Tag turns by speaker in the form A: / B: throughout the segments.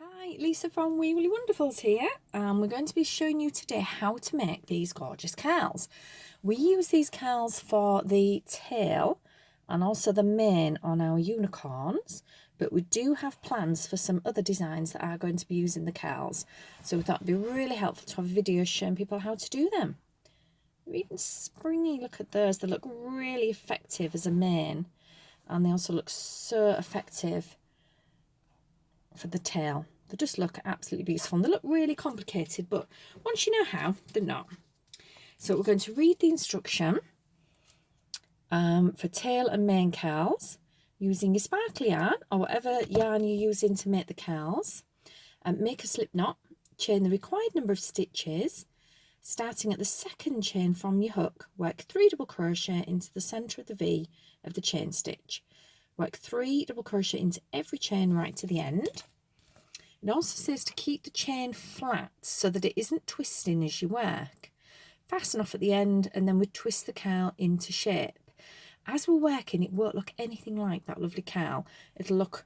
A: Hi, Lisa from Wee Willy Wonderfuls here, and we're going to be showing you today how to make these gorgeous cowls. We use these cowls for the tail and also the mane on our unicorns, but we do have plans for some other designs that are going to be using the cowls, so we thought it'd be really helpful to have a video showing people how to do them. They're even springy, look at those, they look really effective as a mane, and they also look so effective for the tail. They just look absolutely beautiful, and they look really complicated, but once you know how, they're not. So we're going to read the instruction for tail and mane cowls using your sparkly yarn or whatever yarn you're using to make the cowls. Make a slip knot, chain the required number of stitches, starting at the second chain from your hook. Work 3 double crochet into the centre of the V of the chain stitch. Work 3 double crochet into every chain right to the end. It also says to keep the chain flat so that it isn't twisting as you work. Fasten off at the end, and then we twist the cowl into shape. As we're working, it won't look anything like that lovely cowl. It'll look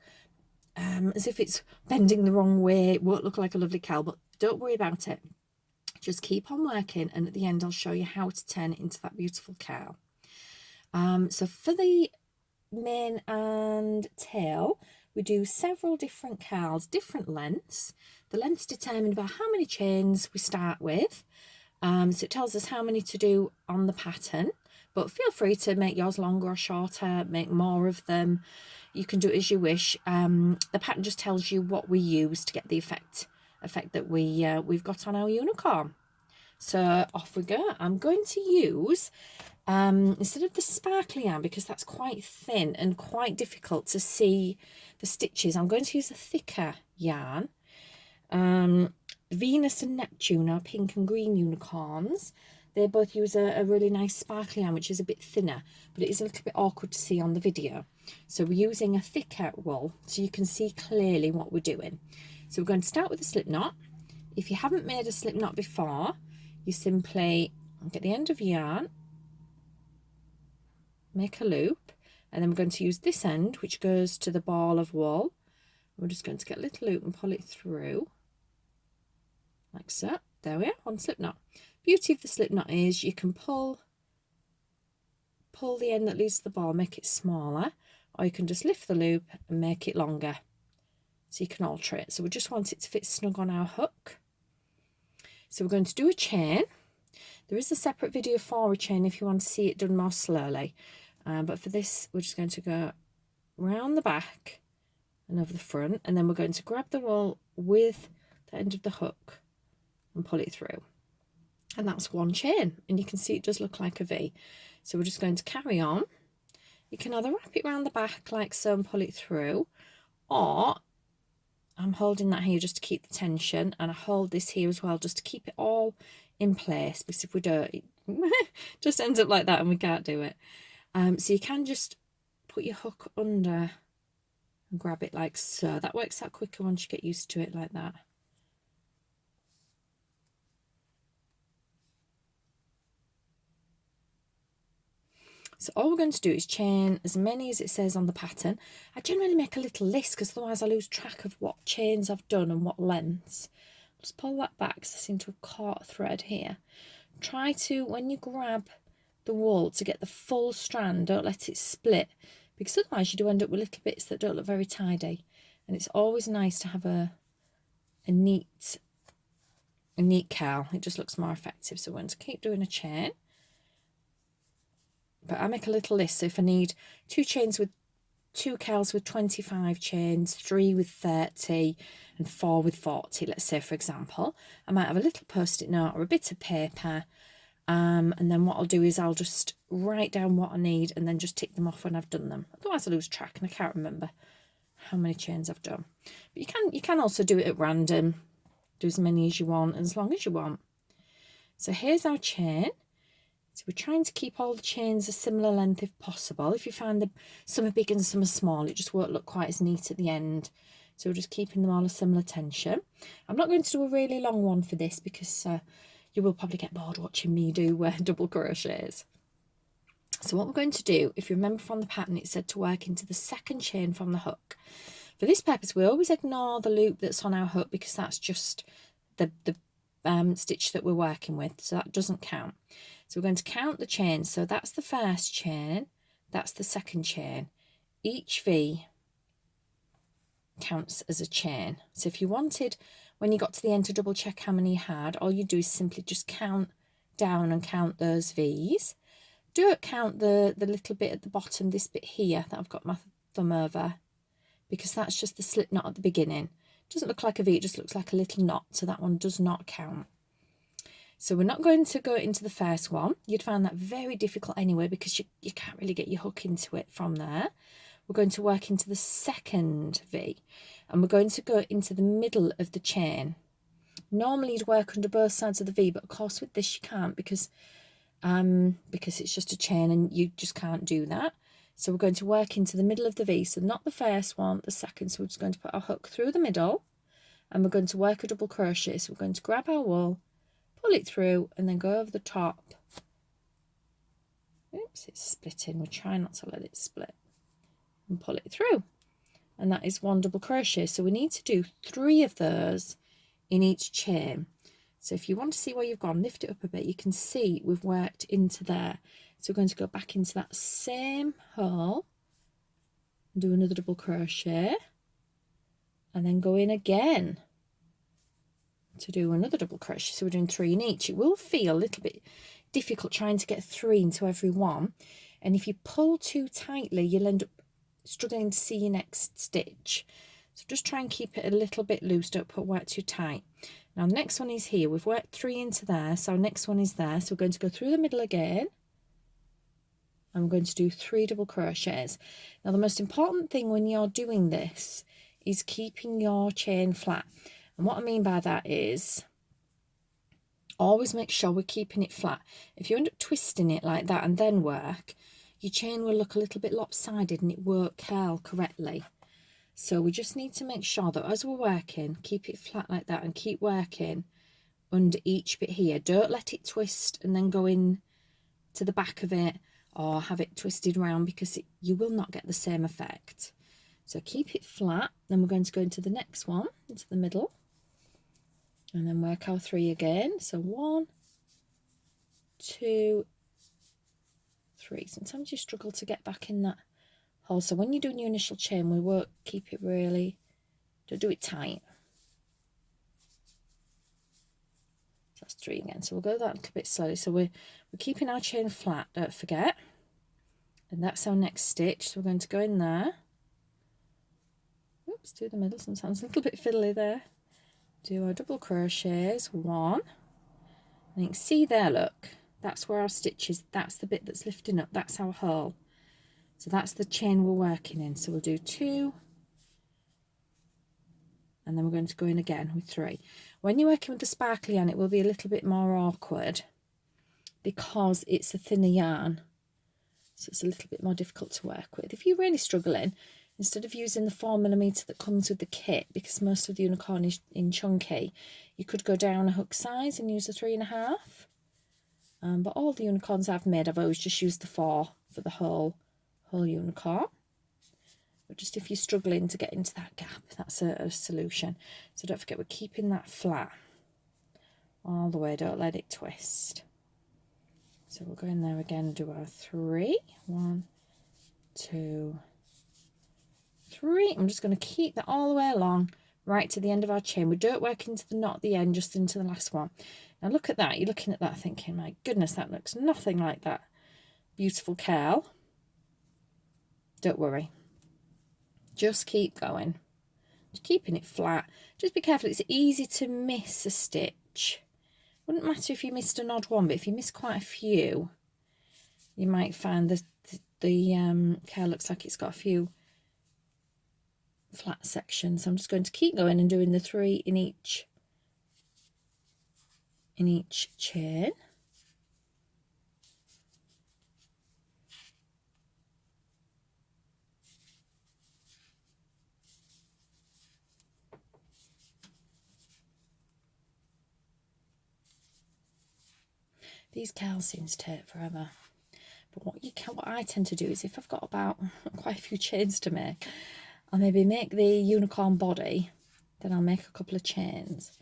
A: as if it's bending the wrong way. It won't look like a lovely cowl, but don't worry about it. Just keep on working, and at the end I'll show you how to turn it into that beautiful cowl. So for the mane and tail, we do several different cowls, different lengths. The length's determined by how many chains we start with. So it tells us how many to do on the pattern, but feel free to make yours longer or shorter, make more of them. You can do it as you wish. The pattern just tells you what we use to get the effect that we've got on our unicorn. So off we go. I'm going to use instead of the sparkly yarn, because that's quite thin and quite difficult to see the stitches, I'm going to use a thicker yarn. Venus and Neptune are pink and green unicorns. They both use a really nice sparkly yarn, which is a bit thinner, but it is a little bit awkward to see on the video. So we're using a thicker wool so you can see clearly what we're doing. So we're going to start with a slip knot. If you haven't made a slip knot before, you simply get the end of your yarn, make a loop, and then we're going to use this end which goes to the ball of wool. We're just going to get a little loop and pull it through like so. There we are, one slip knot. Beauty of the slip knot is you can pull the end that leads to the ball, make it smaller, or you can just lift the loop and make it longer, so you can alter it. So we just want it to fit snug on our hook. So we're going to do a chain. There is a separate video for a chain if you want to see it done more slowly, but for this we're just going to go round the back and over the front, and then we're going to grab the wool with the end of the hook and pull it through, and that's one chain, and you can see it does look like a V. So we're just going to carry on. You can either wrap it around the back like so and pull it through, or I'm holding that here just to keep the tension, and I hold this here as well just to keep it all in place, because if we don't, it just ends up like that and we can't do it. So you can just put your hook under and grab it like so. That works out quicker once you get used to it like that. So all we're going to do is chain as many as it says on the pattern. I generally make a little list because otherwise I lose track of what chains I've done and what lengths. Just pull that back because I seem to have caught a thread here. Try to, when you grab the wool, to get the full strand, don't let it split, because otherwise you do end up with little bits that don't look very tidy, and it's always nice to have a neat cowl. It just looks more effective. So we're going to keep doing a chain, but I make a little list. So if I need 2 chains with 2 cowls with 25 chains, 3 with 30 and 4 with 40, let's say, for example, I might have a little post-it note or a bit of paper, and then what I'll do is I'll just write down what I need and then just tick them off when I've done them. Otherwise I lose track and I can't remember how many chains I've done. But you can also do it at random, do as many as you want and as long as you want. So here's our chain. So we're trying to keep all the chains a similar length if possible. If you find that some are big and some are small, it just won't look quite as neat at the end. So we're just keeping them all a similar tension. I'm not going to do a really long one for this because you will probably get bored watching me do double crochets. So what we're going to do, if you remember from the pattern, it said to work into the second chain from the hook. For this purpose, we always ignore the loop that's on our hook because that's just the stitch that we're working with, so that doesn't count. So we're going to count the chains. So that's the first chain, that's the second chain. Each V counts as a chain. So if you wanted, when you got to the end, to double check how many you had, all you do is simply just count down and count those V's. Don't count the little bit at the bottom, this bit here that I've got my thumb over, because that's just the slip knot at the beginning. It doesn't look like a V, it just looks like a little knot, so that one does not count. So we're not going to go into the first one. You'd find that very difficult anyway, because you can't really get your hook into it from there. We're going to work into the second V, and we're going to go into the middle of the chain. Normally you'd work under both sides of the V, but of course with this you can't, because it's just a chain and you just can't do that. So we're going to work into the middle of the V, so not the first one, the second. So we're just going to put our hook through the middle, and we're going to work a double crochet. So we're going to grab our wool, pull it through, and then go over the top. Oops, it's splitting. We're trying not to let it split. And pull it through, and that is one double crochet. So we need to do 3 of those in each chain. So if you want to see where you've gone, lift it up a bit, you can see we've worked into there. So we're going to go back into that same hole and do another double crochet, and then go in again to do another double crochet. So we're doing 3 in each. It will feel a little bit difficult trying to get 3 into every one, and if you pull too tightly you'll end up struggling to see your next stitch. So just try and keep it a little bit loose, don't put work too tight. Now the next one is here, we've worked 3 into there, so our next one is there. So we're going to go through the middle again, and we're going to do 3 double crochets. Now the most important thing when you're doing this is keeping your chain flat, and what I mean by that is always make sure we're keeping it flat. If you end up twisting it like that and then work, your chain will look a little bit lopsided and it won't curl correctly. So we just need to make sure that as we're working, keep it flat like that and keep working under each bit here. Don't let it twist and then go in to the back of it, or have it twisted around, because you will not get the same effect. So keep it flat. Then we're going to go into the next one, into the middle, and then work our 3 again. So 1, 2, 3. Sometimes you struggle to get back in that hole, so when you're doing your initial chain, we won't keep it really, don't do it tight. So that's 3 again. So we'll go that a little bit slowly. So we're keeping our chain flat, don't forget, and that's our next stitch. So we're going to go in there. Oops, do the middle, sometimes a little bit fiddly there. Do our double crochets, 1, and you can see there, look, that's where our stitch is, that's the bit that's lifting up, that's our hole. So that's the chain we're working in. So we'll do 2, and then we're going to go in again with 3. When you're working with the sparkly yarn, it will be a little bit more awkward because it's a thinner yarn, so it's a little bit more difficult to work with. If you're really struggling, instead of using the 4mm that comes with the kit, because most of the unicorn is in chunky, you could go down a hook size and use a 3.5. But all the unicorns I've made, I've always just used the 4 for the whole unicorn. But just if you're struggling to get into that gap, that's a solution. So don't forget, we're keeping that flat all the way, don't let it twist. So we'll go in there again and do our 3. 1, 2, 3. I'm just going to keep that all the way along right to the end of our chain. We don't work into the knot at the end, just into the last one. Now look at that, you're looking at that thinking, my goodness, that looks nothing like that beautiful curl. Don't worry, just keep going, just keeping it flat. Just be careful, it's easy to miss a stitch. Wouldn't matter if you missed an odd one, but if you miss quite a few, you might find that the curl looks like it's got a few flat sections. So I'm just going to keep going and doing the 3 in each chain. These curls seem to take forever, but what I tend to do is, if I've got about quite a few chains to make, I'll maybe make the unicorn body, then I'll make a couple of chains,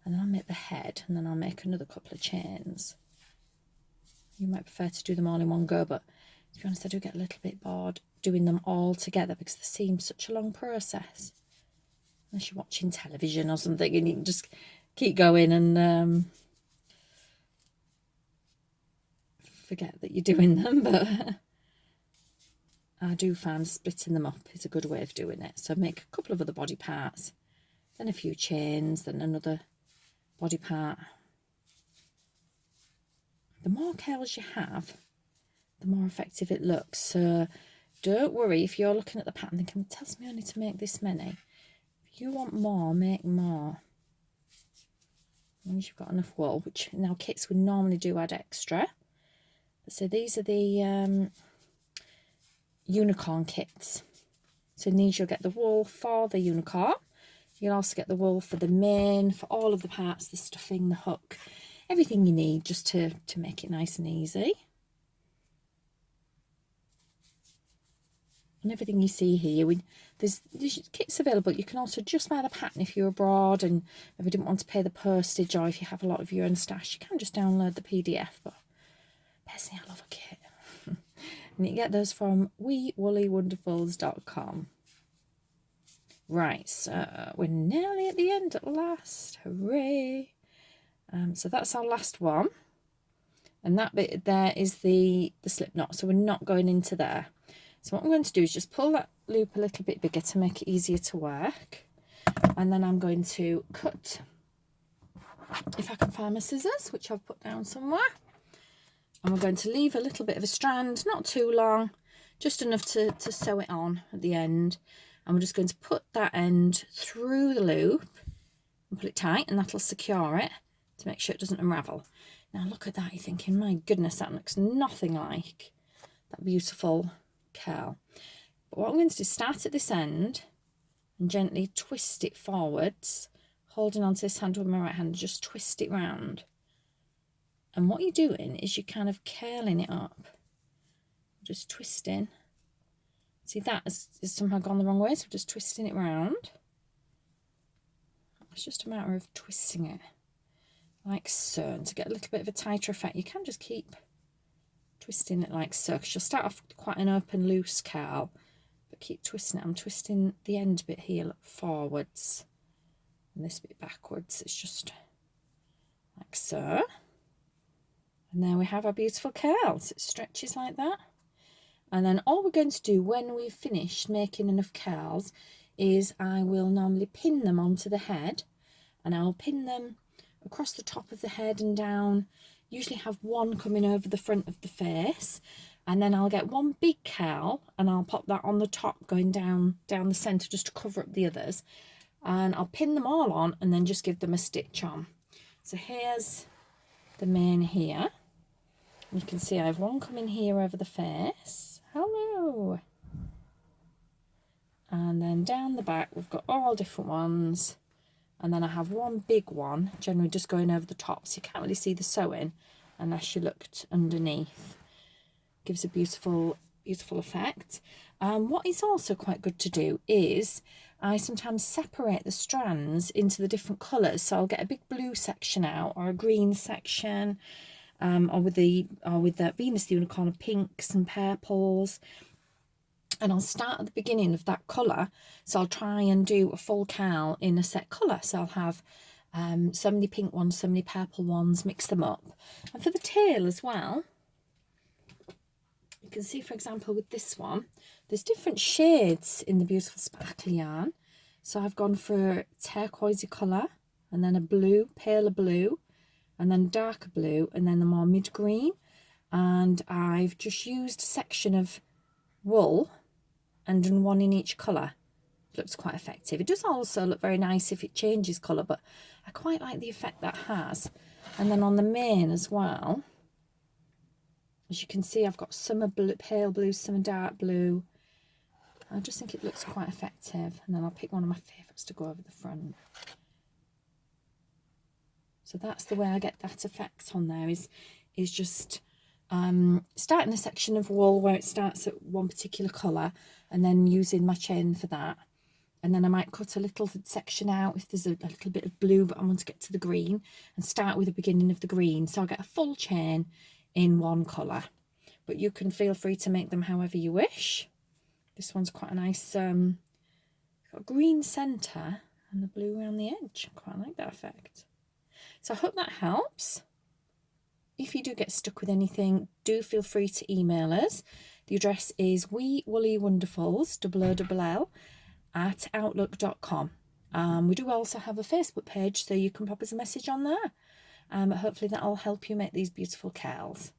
A: and then I'll make the head, and then I'll make another couple of chains. You might prefer to do them all in one go, but to be honest, I do get a little bit bored doing them all together because they seem such a long process. Unless you're watching television or something and you can just keep going and forget that you're doing them, but I do find splitting them up is a good way of doing it. So make a couple of other body parts, then a few chains, then another body part. The more curls you have, the more effective it looks. So don't worry if you're looking at the pattern thinking, it tells me only to make this many. If you want more, make more. Once you've got enough wool, which now kits would normally do add extra. So these are the unicorn kits. So in these you'll get the wool for the unicorn. You'll also get the wool for the mane, for all of the parts, the stuffing, the hook, everything you need just to make it nice and easy. And everything you see here, there's kits available. You can also just buy the pattern if you're abroad and if you didn't want to pay the postage, or if you have a lot of your own stash, you can just download the PDF. But personally, I love a kit. And you get those from weewoollywonderfuls.com. Right, so we're nearly at the end at last. Hooray! So that's our last one. And that bit there is the slip knot, so we're not going into there. So what I'm going to do is just pull that loop a little bit bigger to make it easier to work. And then I'm going to cut, if I can find my scissors, which I've put down somewhere. And we're going to leave a little bit of a strand, not too long, just enough to sew it on at the end. And we're just going to put that end through the loop and put it tight, and that'll secure it to make sure it doesn't unravel. Now look at that, you're thinking, my goodness, that looks nothing like that beautiful curl. But what I'm going to do is start at this end and gently twist it forwards, holding onto this hand with my right hand, just twist it round. And what you're doing is you're kind of curling it up, just twisting. See, that is somehow gone the wrong way, so just twisting it round. It's just a matter of twisting it like so. And to get a little bit of a tighter effect, you can just keep twisting it like so, because you'll start off with quite an open, loose curl, but keep twisting it. I'm twisting the end bit here, look, forwards, and this bit backwards. It's just like so. And there we have our beautiful curls. It stretches like that. And then all we're going to do when we've finished making enough curls is I will normally pin them onto the head, and I'll pin them across the top of the head and down. Usually have one coming over the front of the face, and then I'll get one big curl and I'll pop that on the top going down the centre just to cover up the others, and I'll pin them all on and then just give them a stitch on. So here's the mane here. You can see I have one coming here over the face. Hello. And then down the back we've got all different ones, and then I have one big one generally just going over the top, so you can't really see the sewing unless you looked underneath. Gives a beautiful effect. What is also quite good to do is I sometimes separate the strands into the different colours, so I'll get a big blue section out or a green section, or with the Venus the Unicorn of pinks and purples. And I'll start at the beginning of that colour, so I'll try and do a full cowl in a set colour. So I'll have so many pink ones, so many purple ones, mix them up. And for the tail as well, you can see, for example, with this one, there's different shades in the beautiful sparkly yarn. So I've gone for turquoisey colour, and then a blue, paler blue, and then darker blue, and then the more mid-green. And I've just used a section of wool and done one in each colour. It looks quite effective. It does also look very nice if it changes colour, but I quite like the effect that has. And then on the mane as well, as you can see, I've got some are blue, pale blue, some are dark blue. I just think it looks quite effective. And then I'll pick one of my favourites to go over the front. So that's the way I get that effect on there, is just starting a section of wool where it starts at one particular colour, and then using my chain for that, and then I might cut a little section out if there's a little bit of blue but I want to get to the green, and start with the beginning of the green, so I'll get a full chain in one colour. But you can feel free to make them however you wish. This one's quite a nice got a green centre and the blue around the edge. I quite like that effect. So I hope that helps. If you do get stuck with anything, do feel free to email us. The address is weewoolywonderfuls, @outlook.com. We do also have a Facebook page, so you can pop us a message on there. Hopefully that'll help you make these beautiful cowls.